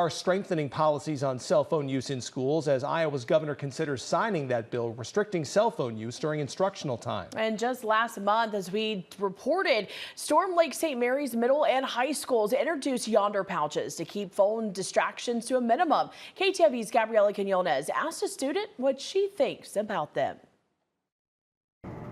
Are strengthening policies on cell phone use in schools as Iowa's governor considers signing that bill restricting cell phone use during instructional time. And just last month, as we reported, Storm Lake St. Mary's middle and high schools introduced Yondr Pouches to keep phone distractions to a minimum. KTIV's Gabriela Quinones asked a student what she thinks about them.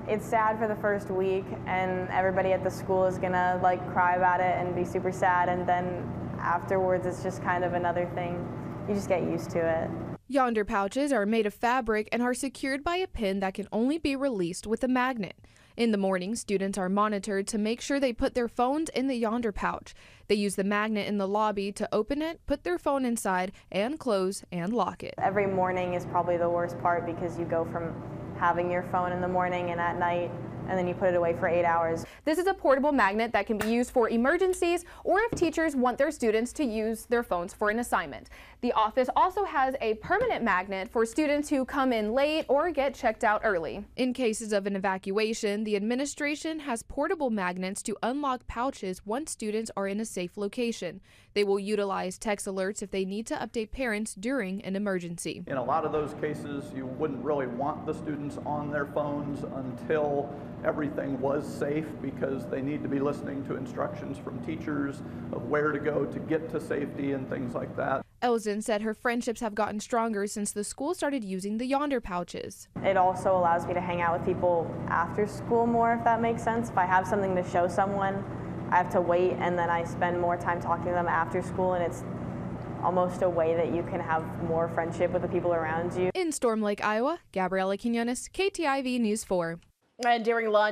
It's sad for the first week, and everybody at the school is gonna cry about it and be super sad, and then afterwards it's just kind of another thing. You just get used to it. Yondr pouches are made of fabric and are secured by a pin that can only be released with a magnet. In the morning, students are monitored to make sure they put their phones in the Yondr pouch. They use the magnet in the lobby to open it, put their phone inside, and close and lock it. Every morning is probably the worst part because you go from having your phone in the morning and at night, and then you put it away for 8 hours. This is a portable magnet that can be used for emergencies or if teachers want their students to use their phones for an assignment. The office also has a permanent magnet for students who come in late or get checked out early. In cases of an evacuation, the administration has portable magnets to unlock pouches once students are in a safe location. They will utilize text alerts if they need to update parents during an emergency. In a lot of those cases, you wouldn't really want the students on their phones until everything was safe, because they need to be listening to instructions from teachers of where to go to get to safety and things like that. Elzen said her friendships have gotten stronger since the school started using the Yondr pouches. It also allows me to hang out with people after school more, if that makes sense. If I have something to show someone, I have to wait, and then I spend more time talking to them after school, and it's almost a way that you can have more friendship with the people around you. In Storm Lake, Iowa, Gabriela Quinones, KTIV News 4. And during lunch,